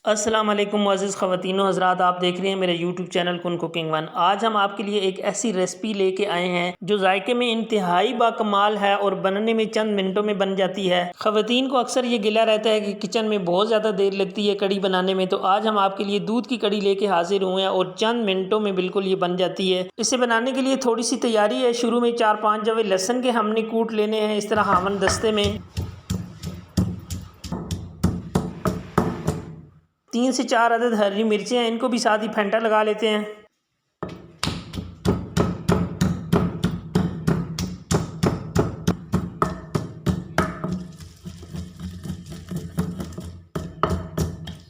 अस्सलाम वालेकुम मुअज़्ज़िज़ ख़वातीन व हज़रात, आप देख रहे हैं मेरे यूट्यूब चैनल कुन कुकिंग वन। आज हम आपके लिए एक ऐसी रेसिपी लेके आए हैं जो जायके में इंतहाई बाकमाल है और बनने में चंद मिनटों में बन जाती है। ख़वातीन को अक्सर ये गिला रहता है कि किचन में बहुत ज़्यादा देर लगती है कड़ी बनाने में, तो आज हम आपके लिए दूध की कड़ी लेके हाजिर हुए हैं और चंद मिनटों में बिल्कुल ये बन जाती है। इसे बनाने के लिए थोड़ी सी तैयारी है। शुरू में 4-5 जवे लहसुन के हमने कूट लेने हैं इस तरह हावन दस्ते में। 3 से 4 अदद हरी मिर्चें हैं, इनको भी साथ ही फेंटा लगा लेते हैं।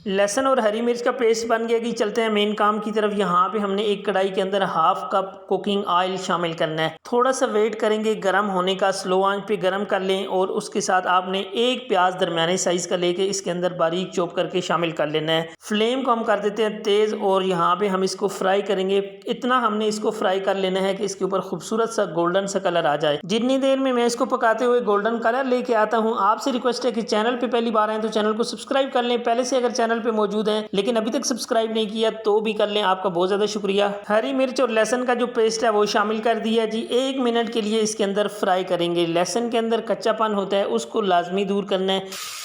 लहसुन और हरी मिर्च का पेस्ट बन गया कि चलते हैं मेन काम की तरफ। यहाँ पे हमने एक कढ़ाई के अंदर हाफ कप कुकिंग ऑयल शामिल करना है। थोड़ा सा वेट करेंगे गर्म होने का, स्लो आंच पे गर्म कर लें और उसके साथ आपने एक प्याज दरमियाने साइज का लेके इसके अंदर बारीक चॉप करके शामिल कर लेना है। फ्लेम को हम कर देते हैं तेज़ और यहाँ पे हम इसको फ्राई करेंगे। इतना हमने इसको फ्राई कर लेना है कि इसके ऊपर खूबसूरत सा गोल्डन सा कलर आ जाए। जितनी देर में मैं इसको पकाते हुए गोल्डन कलर लेके आता हूँ, आपसे रिक्वेस्ट है कि चैनल पे पहली बार आए तो चैनल को सब्सक्राइब कर लें। पहले से अगर चैनल पे मौजूद हैं लेकिन अभी तक सब्सक्राइब नहीं किया तो भी कर लें, आपका बहुत ज़्यादा शुक्रिया। हरी मिर्च और लहसुन का जो पेस्ट है वो शामिल कर दिया जी। 1 मिनट के लिए इसके अंदर फ्राई करेंगे। लहसुन के अंदर कच्चापन होता है, उसको लाजमी दूर करना है।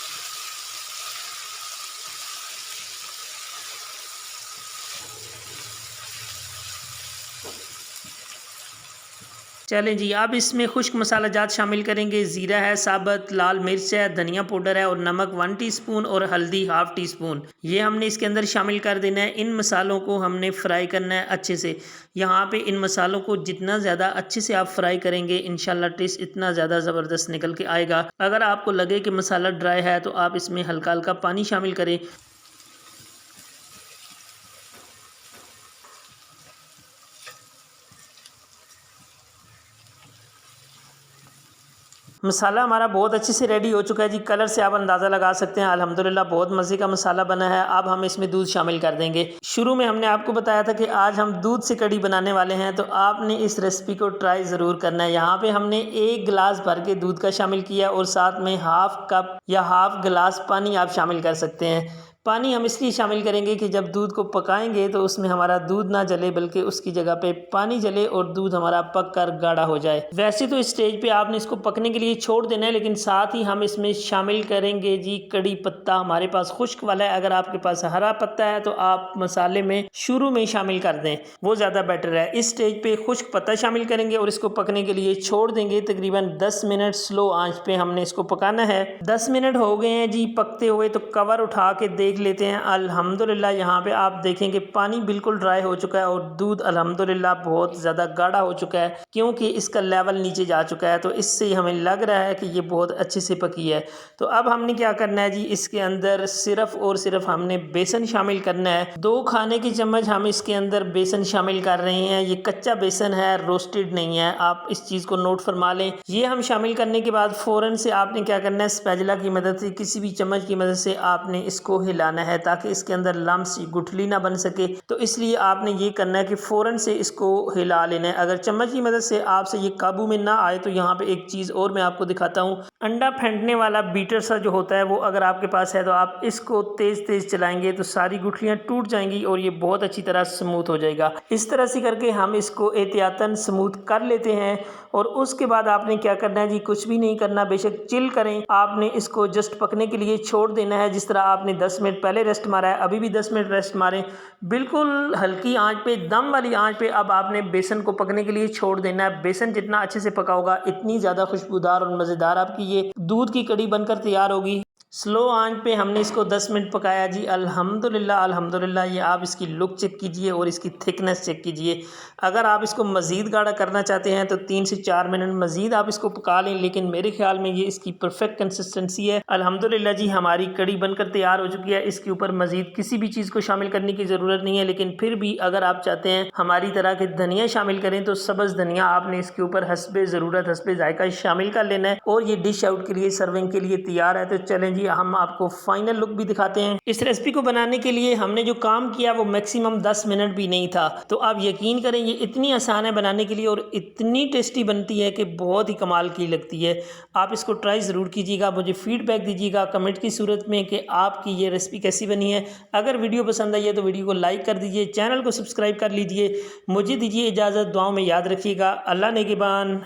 चलें जी, अब इसमें खुश्क मसाला जात शामिल करेंगे। ज़ीरा है साबुत, लाल मिर्च है, धनिया पाउडर है और नमक 1 टीस्पून और हल्दी हाफ टी स्पून। ये हमने इसके अंदर शामिल कर देना है। इन मसालों को हमने फ्राई करना है अच्छे से। यहाँ पे इन मसालों को जितना ज़्यादा अच्छे से आप फ्राई करेंगे इंशाल्लाह टेस्ट इतना ज़्यादा ज़बरदस्त निकल के आएगा। अगर आपको लगे कि मसाला ड्राई है तो आप इसमें हल्का हल्का पानी शामिल करें। मसाला हमारा बहुत अच्छे से रेडी हो चुका है जी। कलर से आप अंदाज़ा लगा सकते हैं अल्हम्दुलिल्लाह बहुत मज़े का मसाला बना है। अब हम इसमें दूध शामिल कर देंगे। शुरू में हमने आपको बताया था कि आज हम दूध से कड़ी बनाने वाले हैं, तो आपने इस रेसिपी को ट्राई ज़रूर करना है। यहाँ पे हमने 1 गिलास भर के दूध का शामिल किया और साथ में हाफ कप या हाफ गिलास पानी आप शामिल कर सकते हैं। पानी हम इसलिए शामिल करेंगे कि जब दूध को पकाएंगे तो उसमें हमारा दूध ना जले बल्कि उसकी जगह पे पानी जले और दूध हमारा पक कर गाढ़ा हो जाए। वैसे तो इस स्टेज पे आपने इसको पकने के लिए छोड़ देना है, लेकिन साथ ही हम इसमें शामिल करेंगे जी कड़ी पत्ता। हमारे पास खुश्क वाला है, अगर आपके पास हरा पत्ता है तो आप मसाले में शुरू में शामिल कर दें, वो ज़्यादा बेटर है। इस स्टेज पे खुश्क पत्ता शामिल करेंगे और इसको पकने के लिए छोड़ देंगे। तकरीबन 10 मिनट स्लो आंच पे हमने इसको पकाना है। 10 मिनट हो गए हैं जी पकते हुए, तो कवर उठा के देख लेते हैं। अल्हम्दुलिल्लाह यहाँ पे आप देखेंगे पानी बिल्कुल ड्राई हो चुका है और दूध अल्हम्दुलिल्लाह बहुत ज़्यादा गाढ़ा हो चुका है क्योंकि इसका लेवल नीचे जा चुका है। तो इससे हमें लग रहा है कि ये बहुत अच्छे से पकी है। तो अब हमने क्या करना है जी, इसके अंदर सिर्फ और सिर्फ हमने बेसन शामिल करना है। 2 खाने की चम्मच हम इसके अंदर बेसन शामिल कर रहे हैं। ये कच्चा बेसन है, रोस्टेड नहीं है, आप इस चीज़ को नोट फरमा लें। ये हम शामिल करने के बाद फ़ौरन से आपने क्या करना है, स्पैचुला की मदद से, किसी भी चम्मच की मदद से आपने इसको हिलाना है ताकि इसके अंदर लम्स गुठली ना बन सके। तो इसलिए आपने ये करना है कि फ़ौरन से इसको हिला लेना है। अगर चम्मच की मदद से आपसे ये काबू में ना आए तो यहाँ पे एक चीज़ और मैं आपको दिखाता हूँ। अंडा फेंटने वाला बीटर सा जो होता है वो अगर आपके पास है तो आप इसको तेज़ तेज़ चलाएंगे तो सारी गुठलियाँ टूट जाएंगी और ये बहुत अच्छी तरह स्मूथ हो जाएगा। इस तरह से करके हम इसको एहतियातन स्मूथ कर लेते हैं और उसके बाद आपने क्या करना है जी, कुछ भी नहीं करना, बेशक चिल करें, आपने इसको जस्ट पकने के लिए छोड़ देना है। जिस तरह आपने 10 मिनट पहले रेस्ट मारा है, अभी भी 10 मिनट रेस्ट मारें, बिल्कुल हल्की आंच पे, दम वाली आंच पे। अब आपने बेसन को पकने के लिए छोड़ देना है। बेसन जितना अच्छे से पका होगा इतनी ज़्यादा खुशबूदार और मज़ेदार आपकी ये दूध की कड़ी बनकर तैयार होगी। स्लो आंच पे हमने इसको 10 मिनट पकाया जी। अल्हम्दुलिल्लाह अल्हम्दुलिल्लाह। ये आप इसकी लुक चेक कीजिए और इसकी थिकनेस चेक कीजिए। अगर आप इसको मज़ीद गाढ़ा करना चाहते हैं तो 3 से 4 मिनट मज़ीद आप इसको पका लें, लेकिन मेरे ख्याल में ये इसकी परफेक्ट कंसिस्टेंसी है। अल्हम्दुलिल्लाह जी हमारी कड़ी बनकर तैयार हो चुकी है। इसके ऊपर मज़ीद किसी भी चीज़ को शामिल करने की ज़रूरत नहीं है, लेकिन फिर भी अगर आप चाहते हैं हमारी तरह के धनिया शामिल करें तो सब्ज़ धनिया आपने इसके ऊपर हस्बे ज़रूरत, हस्बे जायका शामिल कर लेना है और ये डिश आउट के लिए, सर्विंग के लिए तैयार है। तो चलें जी हम आपको फाइनल लुक भी दिखाते हैं। इस रेसिपी को बनाने के लिए हमने जो काम किया वो मैक्सिमम 10 मिनट भी नहीं था। तो आप यकीन करें ये इतनी आसान है बनाने के लिए और इतनी टेस्टी बनती है कि बहुत ही कमाल की लगती है। आप इसको ट्राई ज़रूर कीजिएगा, मुझे फीडबैक दीजिएगा कमेंट की सूरत में कि आपकी ये रेसिपी कैसी बनी है। अगर वीडियो पसंद आई है तो वीडियो को लाइक कर दीजिए, चैनल को सब्सक्राइब कर लीजिए। मुझे दीजिए इजाज़त, दुआओं में याद रखिएगा। अल्लाह नेगेबान।